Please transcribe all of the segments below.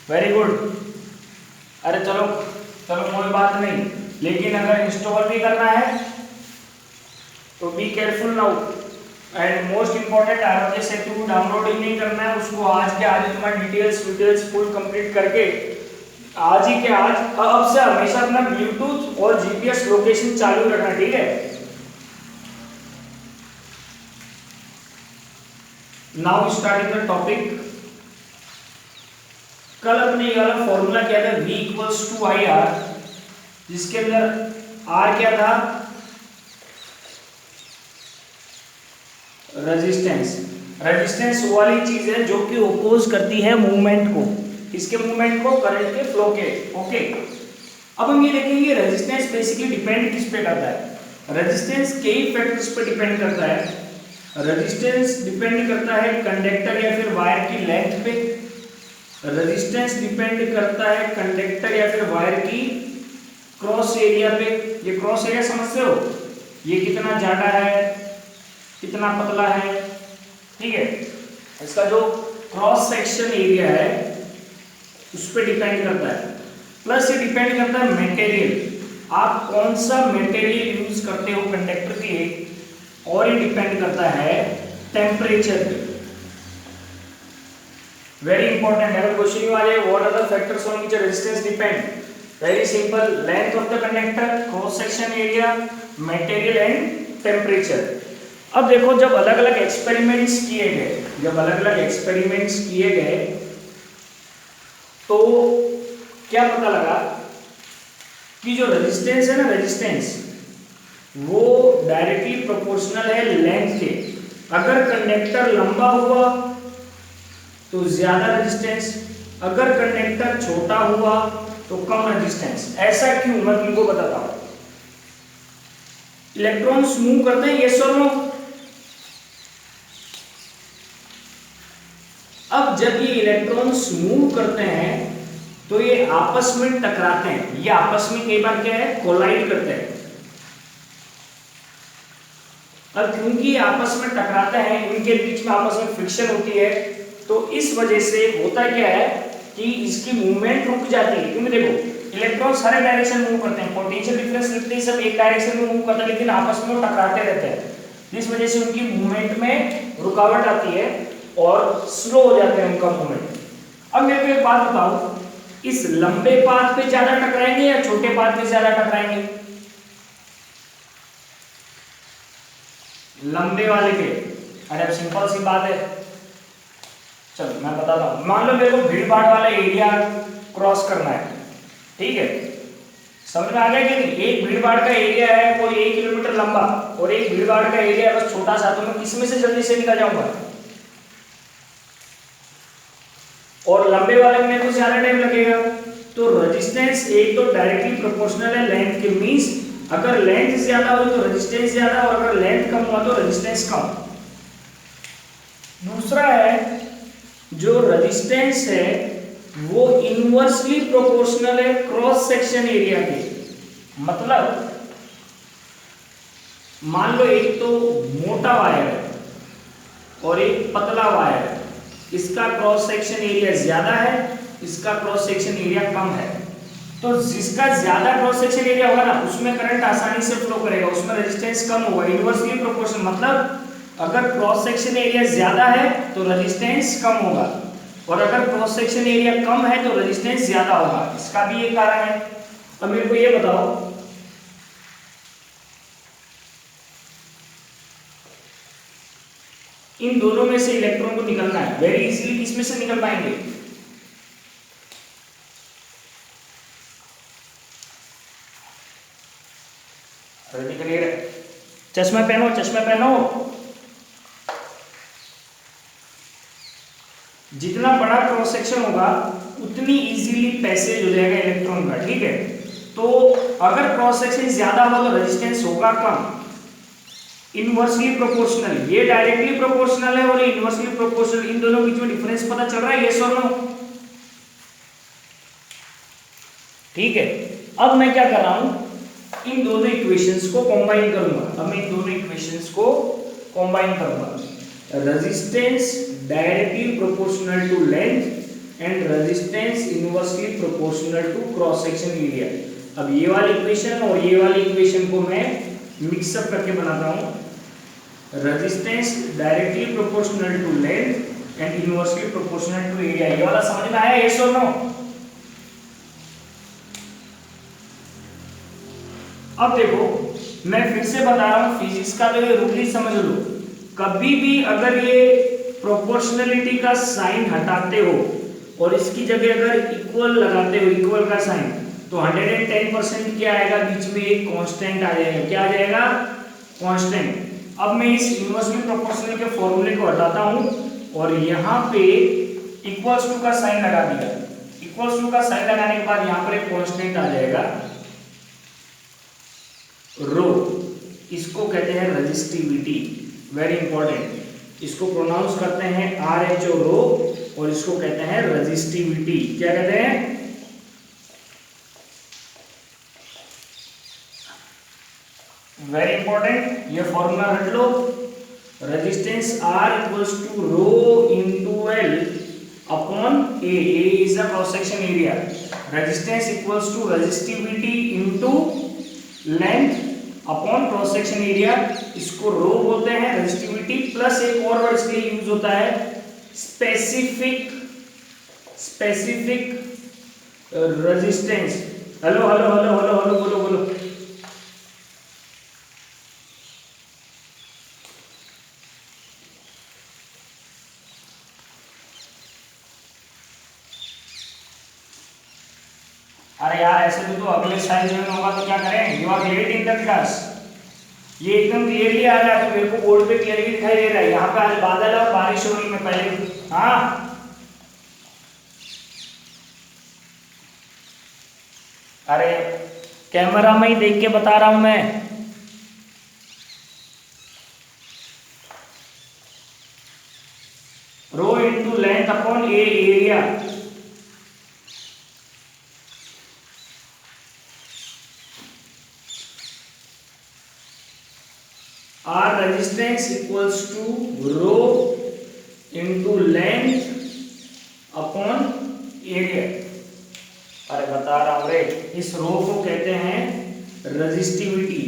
Very good. अरे चलो चलो कोई बात नहीं, लेकिन अगर इंस्टॉल भी करना है तो be careful now. And most important, Aarogya Setu download ही नहीं करना है उसको, आज के आज तुम्हारी डिटेल्स फुल कंप्लीट करके आज ही के आज अब से हमेशा अपना ब्लूटूथ और जीपीएस लोकेशन चालू रखना, ठीक है। Now starting the topic. कल अपने ये वाला फॉर्मूला क्या था, V equals to I R, जिसके अंदर R क्या था, रेजिस्टेंस। रेजिस्टेंस वो वाली चीज है जो कि ओपोज करती है मूवमेंट को, इसके मूवमेंट को करंट के फ्लो के। ओके, अब हम ये देखेंगे रेजिस्टेंस बेसिकली डिपेंड किस पे करता है। रेजिस्टेंस कई फैक्टर्स पे डिपेंड करता है। रेजिस्टेंस डिपेंड करता है कंडक्टर या फिर वायर की लेंथ पे। रेजिस्टेंस डिपेंड करता है कंडक्टर या फिर वायर की क्रॉस एरिया पे। ये क्रॉस एरिया समझते हो, ये कितना ज्यादा है कितना पतला है, ठीक है। इसका जो क्रॉस सेक्शन एरिया है उस पर डिपेंड करता है। प्लस ये डिपेंड करता है मटेरियल, आप कौन सा मटेरियल यूज करते हो कंडक्टर के, और ये डिपेंड करता है टेम्परेचर पे। वेरी इंपॉर्टेंट, अगर क्वेश्चन यू आ जाए what are the factors on which resistance depend, very simple, length of the conductor, cross section area, material and temperature. अब देखो जब अलग अलग एक्सपेरिमेंट्स किए गए, तो क्या पता लगा कि जो रेजिस्टेंस है ना, रेजिस्टेंस वो डायरेक्टली प्रोपोर्शनल है लेंथ के। अगर कंडक्टर लंबा हुआ तो ज्यादा रेजिस्टेंस, अगर कंडक्टर छोटा हुआ तो कम रेजिस्टेंस। ऐसा क्यों, मैं तुमको बताता हूं। इलेक्ट्रॉन्स मूव करते हैं, यस और नो। अब जब ये इलेक्ट्रॉन्स मूव करते हैं तो ये आपस में टकराते हैं, ये आपस में कई बार क्या है, कोलाइड करते हैं। अब क्योंकि ये आपस में टकराते हैं, इनके बीच में आपस में फ्रिक्शन होती है, तो इस वजह से होता क्या है कि इसकी मूवमेंट रुक जाती है। क्योंकि देखो इलेक्ट्रॉन सारे डायरेक्शन मूव करते हैं, पोटेंशियल डिफरेंस लिखते हैं सब एक डायरेक्शन में मूव करते हैं, लेकिन आपस में वो टकराते रहते हैं। इस वजह से उनकी मूवमेंट में रुकावट आती है और स्लो हो जाते हैं उनका मूवमेंट। अब मेरे को एक बात बताओ, इस लंबे पाथ पे ज्यादा टकराएंगे या छोटे पाथ पे ज्यादा टकराएंगे? लंबे वाले पे। अरे अब सिंपल सी बात है, चलो मैं बताता हूं। मान लो मेरे को भीड़ भाड़ वाला एरिया क्रॉस करना है, ठीक है, समझ में आ गया कि नहीं। एक भीड़ भाड़ का एरिया है कोई 1 किलोमीटर लंबा और एक भीड़ भाड़ का एरिया है बस छोटा सा, तो मैं किसमें से जल्दी से निकल जाऊंगा? और लंबे वाले में मेरे को ज्यादा टाइम लगेगा। तो रेजिस्टेंस एक तो डायरेक्टली प्रोपोर्शनल है लेंथ के, मींस अगर लेंथ ज्यादा हो तो रेजिस्टेंस ज्यादा, और अगर लेंथ कम हुआ तो रेजिस्टेंस कम। दूसरा है जो रेजिस्टेंस है वो इनवर्सली प्रोपोर्शनल है क्रॉस सेक्शन एरिया के। मतलब मान लो एक तो मोटा वायर है और एक पतला वायर है, इसका क्रॉस सेक्शन एरिया ज्यादा है, इसका क्रॉस सेक्शन एरिया कम है। तो जिसका ज्यादा क्रॉस सेक्शन एरिया होगा ना उसमें करंट आसानी से फ्लो करेगा, उसमें रेजिस्टेंस कम होगा, इनवर्सली प्रोपोर्शनल। मतलब अगर क्रॉस सेक्शन एरिया ज्यादा है तो रेजिस्टेंस कम होगा, और अगर क्रॉस सेक्शन एरिया कम है तो रेजिस्टेंस ज्यादा होगा। इसका भी एक कारण है। अब मेरे को ये बताओ, इन दोनों में से इलेक्ट्रॉन को निकलना है, वेरी इजीली किसमें से निकल पाएंगे? चश्मा पहनो, चश्मा पहनो। जितना बड़ा क्रॉस सेक्शन होगा उतनी इजीली पैसेज हो जाएगा इलेक्ट्रॉन का, ठीक है। तो अगर क्रॉस सेक्शन ज्यादा हो तो रेजिस्टेंस होगा कम, इनवर्सली प्रोपोर्शनल। ये डायरेक्टली प्रोपोर्शनल है और ये इनवर्सली प्रोपोर्शनल, इन दोनों के बीच में डिफरेंस पता चल रहा है, यस और नो? ठीक है। अब मैं क्या कर रहा हूं, इन दोनों इक्वेशंस को कंबाइन करूंगा। अब मैं इन दोनों इक्वेशंस को कंबाइन करूंगा। Resistance directly proportional to length and resistance inversely proportional to cross section area. अब ये वाली इक्वेशन और ये वाली इक्वेशन को मैं मिक्सअप करके बनाता हूं। Resistance directly proportional to length and inversely proportional to area. ये वाला समझ में आया? यस और नो? अब देखो मैं फिर से बता रहा हूं, फिजिक्स का तो ये रूल ही समझ लो। कभी भी अगर ये प्रोपोर्शनलिटी का साइन हटाते हो और इसकी जगह अगर इक्वल लगाते हो, इक्वल का साइन, तो 110% क्या आएगा? बीच में एक कांस्टेंट आ जाएगा। क्या आ जाएगा? कांस्टेंट। अब मैं इस इनवर्सली प्रोपोर्शनल के फॉर्मूले को हटाता हूं और यहां पे इक्वल्स टू का साइन लगा दिया। इक्वल्स टू का साइन लगाने के बाद यहां पर एक कांस्टेंट आ जाएगा रो। इसको कहते हैं रेजिस्टिविटी। Very important. इसको प्रोनाउंस करते हैं RHO रो और इसको कहते हैं रेजिस्टिविटी। क्या कहते हैं? Very important. ये फॉर्मूला रख लो। Resistance R equals to rho into L upon A। A is the cross section area. Resistance equals to resistivity into length upon cross section area. इसको रो बोलते हैं, रेजिस्टिविटी। प्लस एक और word इसके लिए यूज होता है specific resistance. Hello hello hello hello hello बोलो बोलो। अरे यार ऐसे तो अगले साल ज्वाइन होगा तो क्या करें? You are late in the class. ये एकदम क्लियरली आ रहा है, तो मेरे को बोर्ड पे क्लियरली दिखाई दे रहा है। यहाँ पे आज बादल और बारिश हो रही है पहले। हाँ अरे कैमरा में ही देख के बता रहा हूं मैं। Rho into length upon A area. R resistance equals to rho into length upon area। अरे बता रहा हूं रे, इस रो को कहते हैं रेजिस्टिविटी।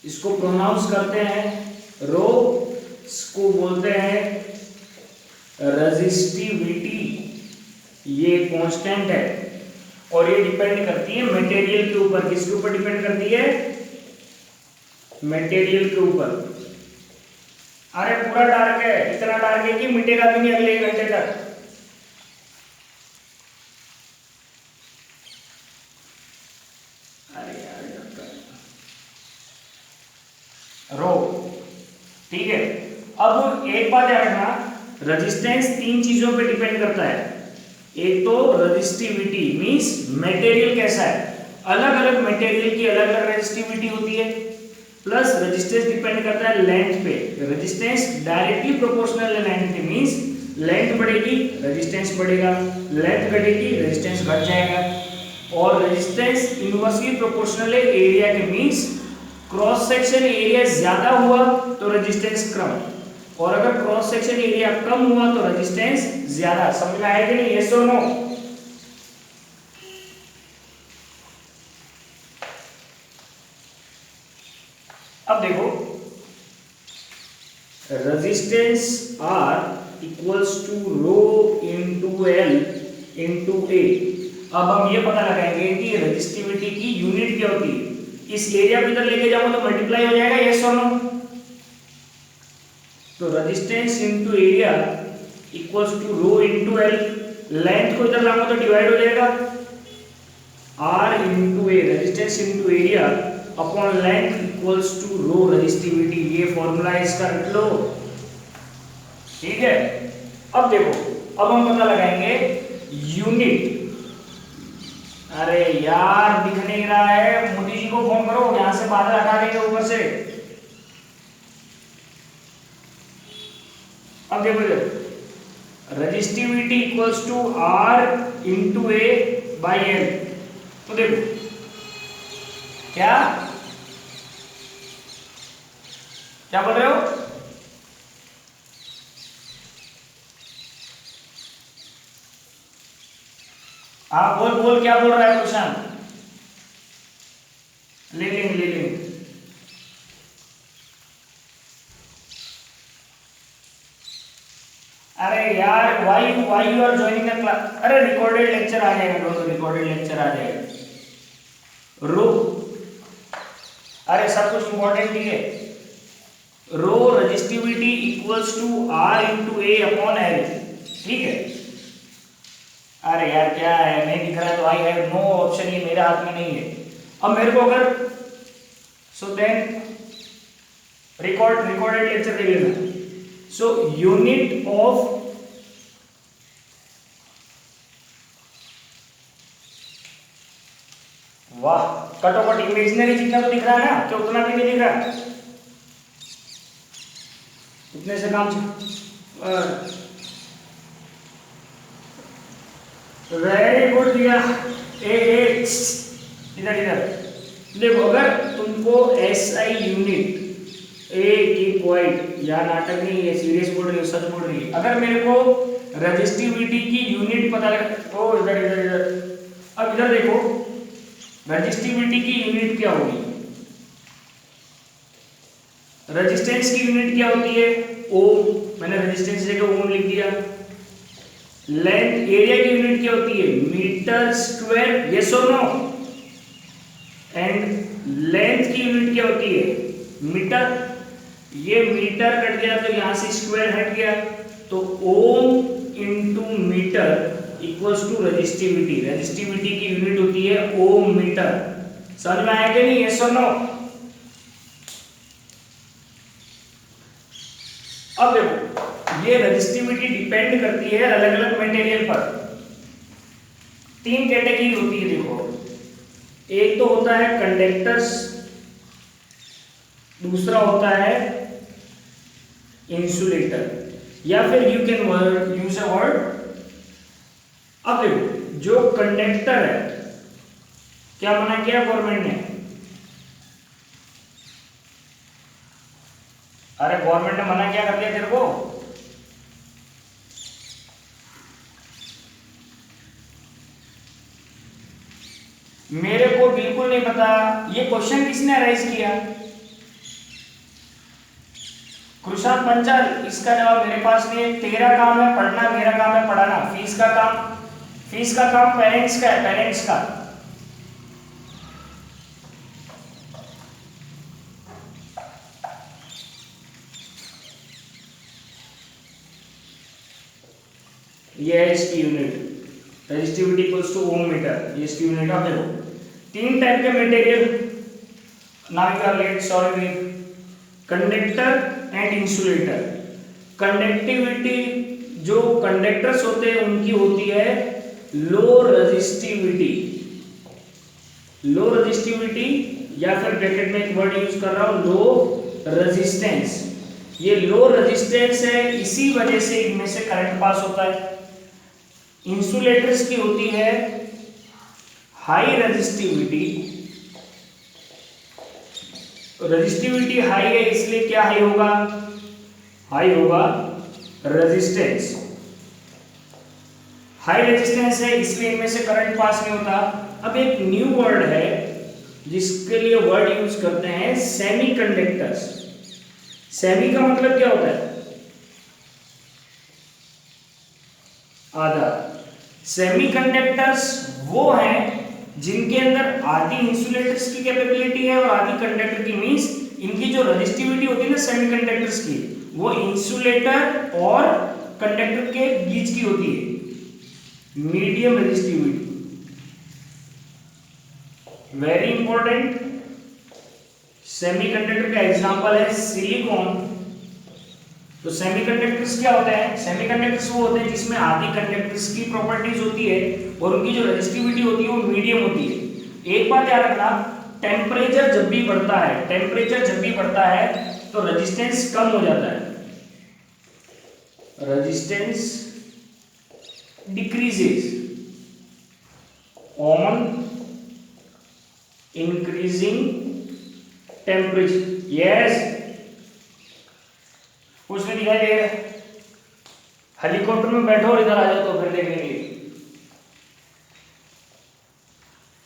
इसको प्रोनाउंस करते हैं रो, इसको बोलते हैं रेजिस्टिविटी। ये कांस्टेंट है और ये डिपेंड करती है मटेरियल के ऊपर। किसके ऊपर डिपेंड करती है? मटेरियल के ऊपर। अरे पूरा डार्क है, इतना डार्क है कि मिटेगा भी नहीं अगले 1 घंटे तक। अरे यार रो, ठीक है। अब एक बात याद रखना, रेजिस्टेंस 3 चीजों पे डिपेंड करता है। एक तो रेजिस्टिविटी मींस मटेरियल कैसा है। अलग अलग मटेरियल की अलग अलग रेजिस्टिविटी होती है। प्लस रेजिस्टेंस डिपेंड करता है लेंथ पे। रेजिस्टेंस डायरेक्टली प्रोपोर्शनल है लेंथ के, मींस लेंथ बढ़ेगी रेजिस्टेंस बढ़ेगा, लेंथ घटेगी रेजिस्टेंस घट जाएगा। और रेजिस्टेंस इनवर्सली प्रोपोर्शनल है एरिया के, मींस क्रॉस सेक्शन एरिया ज्यादा हुआ तो रेजिस्टेंस कम, और अगर क्रॉस सेक्शन एरिया कम हुआ तो रेजिस्टेंस ज्यादा। समझ में आया कि नहीं? यस और नो? अब देखो resistance R equals to rho into L into A। अब हम ये पता लगाएंगे कि रेजिस्टिविटी की यूनिट क्या होती है। इस एरिया को इधर लेके जाऊंगा तो मल्टीप्लाई हो जाएगा। यस और नो? तो resistance into area equals to rho into L। Length को इधर लाऊंगा तो डिवाइड हो जाएगा R into A। Resistance into area upon length equals to rho resistivity. ये फॉर्मूला इसका रख लो, ठीक है। अब देखो, अब हम पता लगाएंगे यूनिट। अरे यार दिख नहीं रहा है, मोदी जी को फोन करो, यहां से बादल हटा देंगे ऊपर से। अब देखो resistivity equals to R into A by L। तो देखो क्या बोल रहे हो? हाँ बोल बोल, क्या बोल रहा है प्रशांत? लीलिंग लीलिंग। अरे यार, why you are joining the class? अरे रिकॉर्डेड लेक्चर आ जाएगा दोनों, रिकॉर्डेड लेक्चर आ जाएगा। रो, अरे सब कुछ इंपॉर्टेंट ही है। Rho resistivity equals to R into A upon L, ठीक है। अरे यार क्या है, नहीं दिख रहा है तो आई हैव नो ऑप्शन, ये मेरे हाथ में नहीं है। अब मेरे को अगर, सो देन रिकॉर्डेड लेक्चर देख लेना। सो यूनिट ऑफ, वाह, कटोकट इमेजिनरी जितना तो दिख रहा है ना, क्या उतना भी नहीं दिख रहा? उतने से काम वेरी गुड दिया। ए इधर इधर देखो, अगर तुमको एसआई यूनिट, ए की पॉइंट, या नाटक नहीं है, सीरियस बोल रही हो, सच बोल रही है, अगर मेरे को रजिस्टिविटी की यूनिट पता लगे, ओ इधर इधर इधर, अब इधर देखो, रजिस्टिविटी की यूनिट क्या होगी? रेजिस्टेंस की यूनिट क्या होती है? ओम, मैंने रेजिस्टेंस जगह ओम लिख दिया। लेंथ, एरिया की यूनिट क्या होती है? मीटर स्क्वायर, यस और नो? एंड लेंथ की यूनिट क्या होती है? मीटर। ये मीटर कट गया तो यहां से स्क्वायर हट गया, तो ohm into metre equals to resistivity. Resistivity की यूनिट होती है ओम मीटर। समझ में आया कि नहीं, यस और नो? अब देखो, ये रेजिस्टिविटी डिपेंड करती है अलग अलग मटेरियल पर। तीन कैटेगरी होती है देखो, एक तो होता है कंडक्टर्स, दूसरा होता है इंसुलेटर, या फिर you can use a word. अब देखो, जो कंडक्टर है, क्या मना किया गवर्नमेंट ने? अरे गवर्नमेंट ने मना क्या कर दिया तेरे को? मेरे को बिल्कुल नहीं पता। ये क्वेश्चन किसने राइज किया? कृषांत पंचाल। इसका जवाब मेरे पास नहीं है। तेरा काम है पढ़ना, मेरा काम है पढ़ाना। फीस का काम पेरेंट्स का है, पेरेंट्स का। ये है इसकी unit, resistivity equals to ohm metre, ये इसकी यूनिट। अब देखो, तीन टाइप के material, now you are late, sorry, conductor and insulator. Conductivity, जो कंडक्टर्स होते हैं उनकी होती है लो रेजिस्टिविटी। लो रेजिस्टिविटी, या फिर ब्रैकेट में एक वर्ड यूज कर रहा हूं, लो रेजिस्टेंस। ये लो रेजिस्टेंस है, इसी वजह से इनमें से करंट पास होता है। इंसुलेटर्स की होती है हाई रेजिस्टिविटी। रेजिस्टिविटी हाई है, इसलिए क्या हाई होगा? हाई होगा रेजिस्टेंस। हाई रेजिस्टेंस है, इसलिए इनमें से करंट पास नहीं होता। अब एक न्यू वर्ड है जिसके लिए वर्ड यूज करते हैं सेमीकंडक्टर्स। सेमी का मतलब क्या होता है? आधा। सेमीकंडक्टर्स वो हैं जिनके अंदर आधी इंसुलेटर्स की कैपेबिलिटी है और आधी कंडक्टर की। मींस इनकी जो रेजिस्टिविटी होती है ना सेमीकंडक्टर्स की, वो इंसुलेटर और कंडक्टर के बीच की होती है, medium resistivity. Very important. Semiconductor का एग्जांपल है सिलिकॉन। तो सेमीकंडक्टर्स क्या होते हैं? सेमीकंडक्टर्स वो होते हैं जिसमें आधी कंडक्टर्स की प्रॉपर्टीज होती है और उनकी जो रेजिस्टिविटी होती है वो मीडियम होती है। एक बात याद रखना, टेम्परेचर जब भी बढ़ता है, टेम्परेचर जब भी बढ़ता है तो रेजिस्टेंस कम हो जाता है, resistance decreases on increasing temperature. Yes, कुछ नहीं दिखाई दे रहा। हेलीकॉप्टर में बैठो और इधर आ जाओ तो फिर देख लेंगे।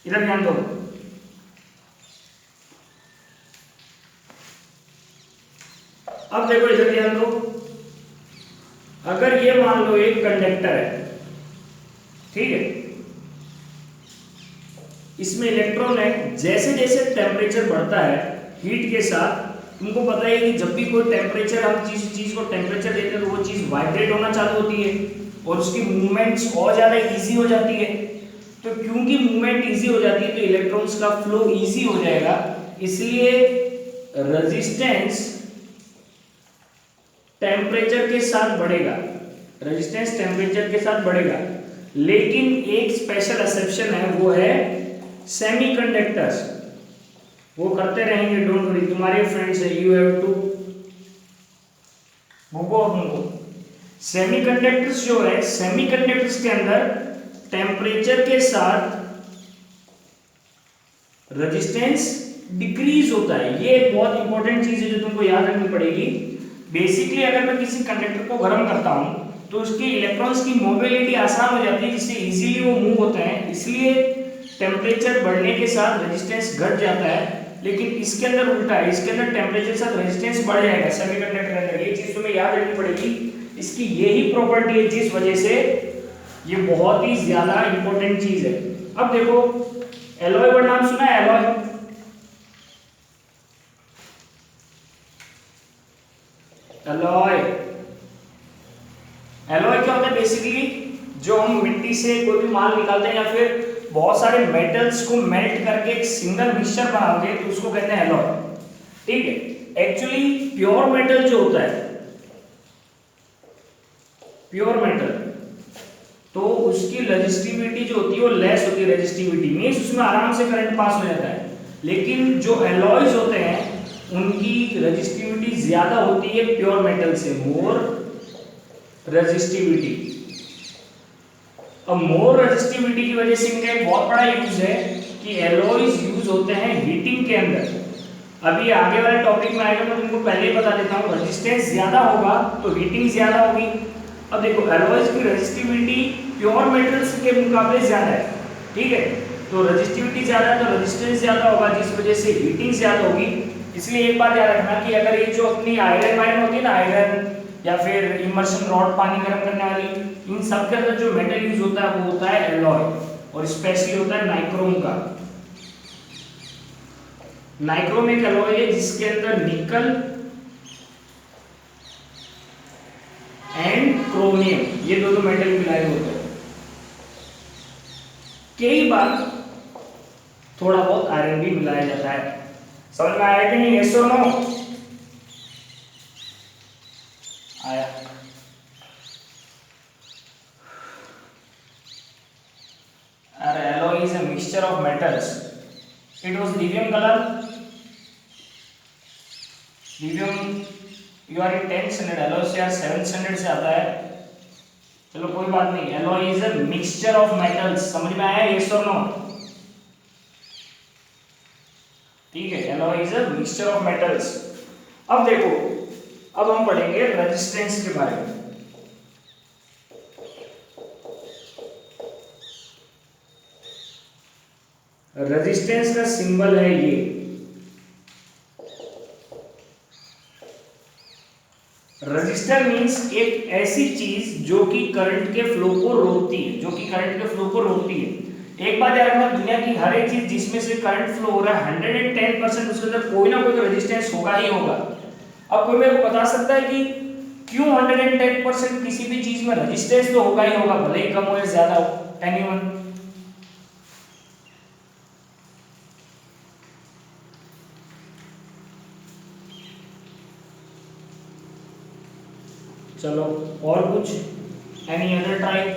इधर ध्यान दो। अब देखो इधर ध्यान दो, अगर ये मान लो एक कंडक्टर है, ठीक है, इसमें इलेक्ट्रॉन है, जैसे जैसे टेम्परेचर बढ़ता है हीट के साथ, तुमको पता है कि जब भी कोई टेम्परेचर, हम चीज को टेम्परेचर देते हैं तो वो चीज वाइब्रेट होना चालू होती है और उसकी मूवमेंट्स और ज्यादा इजी हो जाती है। तो क्योंकि मूवमेंट इजी हो जाती है तो इलेक्ट्रॉन्स का फ्लो इजी हो जाएगा, इसलिए रेजिस्टेंस टेम्परेचर के साथ बढ़ेगा, रेजिस्टेंस टेम्परेचर के साथ बढ़ेगा। लेकिन एक स्पेशल एक्सेप्शन है, वो है सेमीकंडक्टर्स। वो करते रहेंगे, डोंट वरी, तुम्हारे फ्रेंड्स है, यू हैव टू तुमको सेमीकंडक्टर्स जो है, सेमीकंडक्टर्स के अंदर टेम्परेचर के साथ रेजिस्टेंस डिक्रीज होता है। ये एक बहुत इंपॉर्टेंट चीज है जो तुमको याद रखनी पड़ेगी। बेसिकली अगर मैं किसी कंडक्टर को गर्म करता हूं तो उसके इलेक्ट्रॉन्स की मोबिलिटी आसान हो जाती है, जिससे इजीली वो मूव होते हैं, इसलिए टेम्परेचर बढ़ने के साथ रेजिस्टेंस घट जाता है। लेकिन इसके अंदर उल्टा है, इसके अंदर टेम्परेचर के साथ रेजिस्टेंस बढ़ जाएगा सेमीकंडक्टर के अंदर। ये चीज तुम्हें याद रखनी पड़ेगी, इसकी यही प्रॉपर्टी है जिस वजह से ये बहुत ही ज्यादा इंपॉर्टेंट चीज है। अब देखो, एलॉय वर्ड नाम सुना है? एलॉय, एलॉय, एलॉय क्या होता है? बेसिकली जो हम मिट्टी से कोई भी माल निकालते हैं या फिर बहुत सारे मेटल्स को मेल्ट करके एक सिंगल मिक्सचर बनाओगे तो उसको कहते हैं एलॉय, ठीक है। एक्चुअली प्योर मेटल जो होता है, प्योर मेटल, तो उसकी रेजिस्टिविटी जो होती है वो लेस होती है। रेजिस्टिविटी मींस उसमें आराम से करंट पास हो जाता है। लेकिन जो एलॉयज होते हैं उनकी रेजिस्टिविटी ज्यादा होती है प्योर मेटल से, मोर रेजिस्टिविटी। अब मोर रेजिस्टिविटी की वजह से इनका एक बहुत बड़ा यूज है कि एलॉयज यूज होते हैं हीटिंग के अंदर। अभी आगे वाले टॉपिक में आएगा, मैं तुमको पहले ही बता देता हूँ, रेजिस्टेंस ज्यादा होगा तो हीटिंग ज्यादा होगी। अब देखो, एलॉयज की रेजिस्टिविटी प्योर मेटल्स के मुकाबले ज्यादा है, ठीक है। तो रेजिस्टिविटी ज्यादा है तो रेजिस्टेंस ज्यादा होगा, जिस वजह से हीटिंग ज्यादा होगी। इसलिए एक बात याद रखना कि अगर ये जो अपनी आयरन वायरन होती है ना, आयरन या फिर इमर्शन रॉड, पानी गर्म करने वाली, इन सब के अंदर जो मेटल यूज होता है वो होता है एलॉय, और स्पेशली होता है नाइक्रोम का। नाइक्रोम एक एलॉय है जिसके अंदर निकल एंड क्रोमियम, ये दोनों मेटल मिलाए होते हैं। कई बार थोड़ा बहुत आयरन भी मिलाया जाता है। समझ में आया कि नहीं? यस और नो? आया। अरे alloy is a mixture of metals. It was lithium color. lithium you are in 10th standard, alloy से यार 7th standard से आता है। चलो कोई बात नहीं, alloy is a mixture of metals। समझ में आया? yes or no? ठीक है, alloy is a mixture of metals। अब देखो, अब हम पढ़ेंगे रेजिस्टेंस के बारे में। रेजिस्टेंस का सिंबल है ये। रजिस्टर मींस एक ऐसी चीज जो कि करंट के फ्लो को रोकती है, जो कि करंट के फ्लो को रोकती है। एक बात याद रखना, दुनिया की हर एक चीज जिसमें से करंट फ्लो हो रहा है 110% उसके अंदर कोई ना कोई तो रेजिस्टेंस होगा ही होगा। अब कोई मेरे को बता सकता है कि क्यों 110% किसी भी चीज में रेजिस्टेंस तो होगा ही होगा, भले ही कम हो या ज्यादा हो? एनीवन? चलो और कुछ? Any other try?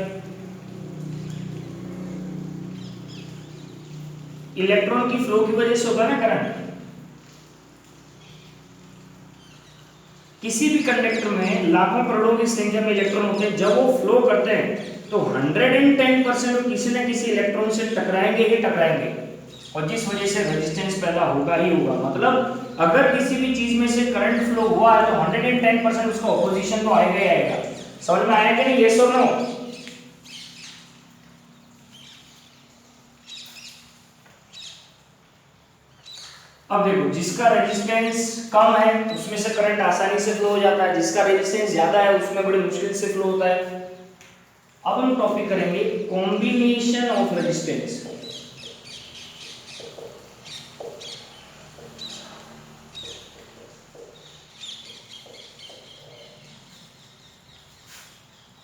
इलेक्ट्रॉन की फ्लो की वजह से होगा ना करंट। किसी भी कंडक्टर में लाखों करोड़ों की संख्या में इलेक्ट्रॉन होते हैं, जब वो फ्लो करते हैं तो 110% किसी न किसी इलेक्ट्रॉन से टकराएंगे ही टकराएंगे, और जिस वजह से रेजिस्टेंस पैदा होगा ही होगा। मतलब अगर किसी भी चीज में से करंट फ्लो हुआ है तो 110% उसका ऑपोजिशन तो आएगा ही आएगा। समझ में आया कि नहीं? यस और नो? अब देखो, जिसका रेजिस्टेंस कम है उसमें से करंट आसानी से फ्लो हो जाता है, जिसका रेजिस्टेंस ज्यादा है उसमें बड़ी मुश्किल से फ्लो होता है। अब हम टॉपिक करेंगे कॉम्बिनेशन ऑफ रेजिस्टेंस।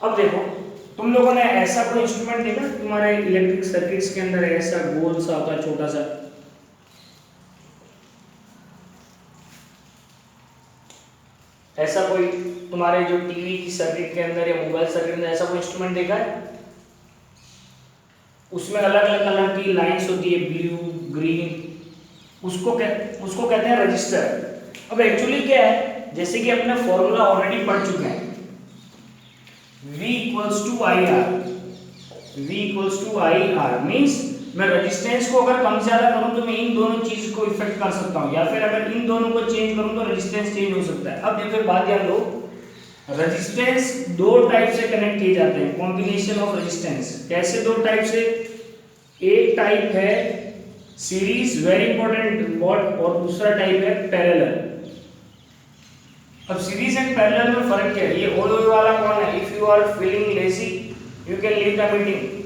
अब देखो, तुम लोगों ने ऐसा कोई इंस्ट्रूमेंट देखा तुम्हारे इलेक्ट्रिक सर्किट्स के अंदर, ऐसा गोल सा होता है छोटा सा, ऐसा कोई तुम्हारे जो टीवी की सर्किट के अंदर या मोबाइल सर्किट में ऐसा कोई इंस्ट्रूमेंट देखा है? उसमें अलग अलग कलर की लाइंस होती है, ब्लू, ग्रीन, उसको कहते हैं रजिस्टर। अब एक्चुअली क्या है, जैसे कि अपने फॉर्मूला ऑलरेडी पढ़ चुके हैं, V equals to I R. V equals to I R means मैं रेजिस्टेंस को अगर कम ज्यादा करूं तो मैं इन दोनों चीज को इफेक्ट कर सकता हूं, या फिर अगर इन दोनों को चेंज करूं तो रेजिस्टेंस चेंज हो सकता है। अब देखो बात ध्यान दो, रेजिस्टेंस दो टाइप से कनेक्ट किए जाते हैं, कॉम्बिनेशन ऑफ रेजिस्टेंस। कैसे दो टाइप से? एक टाइप है सीरीज, वेरी इंपॉर्टेंट, और दूसरा टाइप है पैरेलल। अब सीरीज एंड पैरेलल में फर्क क्या है? ये ओए ओए वाला कौन है? If you are feeling lazy you can leave the meeting.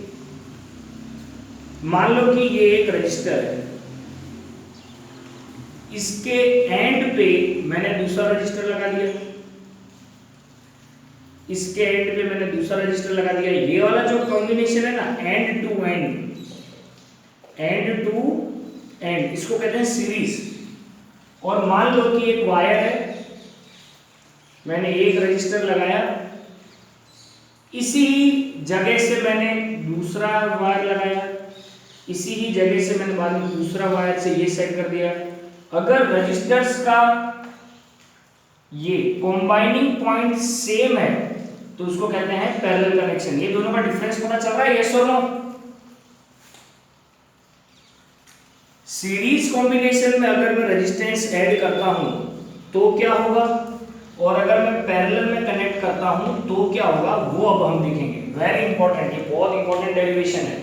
मान लो कि ये एक रजिस्टर है, इसके एंड पे मैंने दूसरा रजिस्टर लगा दिया, इसके एंड पे मैंने दूसरा रजिस्टर लगा दिया। ये वाला जो कॉम्बिनेशन है ना, end to end, end to end, इसको कहते हैं सीरीज। और मान लो कि एक वायर है, मैंने एक रजिस्टर लगाया, इसी जगह से मैंने दूसरा वायर लगाया, इसी ही जगह से मैंने बाद में दूसरा वायर से ये सेट कर दिया। अगर रजिस्टर्स का ये कॉम्बाइनिंग पॉइंट सेम है तो उसको कहते हैं पैरेलल कनेक्शन। ये दोनों का डिफरेंस पता चल रहा है? यस और नो? सीरीज कॉम्बिनेशन में अगर मैं रेजिस्टेंस ऐड करता हूं तो क्या होगा, और अगर मैं पैरेलल में कनेक्ट करता हूं तो क्या होगा, वो अब हम देखेंगे। वेरी इंपॉर्टेंट, ये बहुत इंपॉर्टेंट डेरिवेशन है।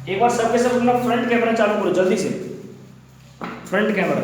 एक बार सबके सब अपना फ्रंट कैमरा चालू करो जल्दी से, फ्रंट कैमरा।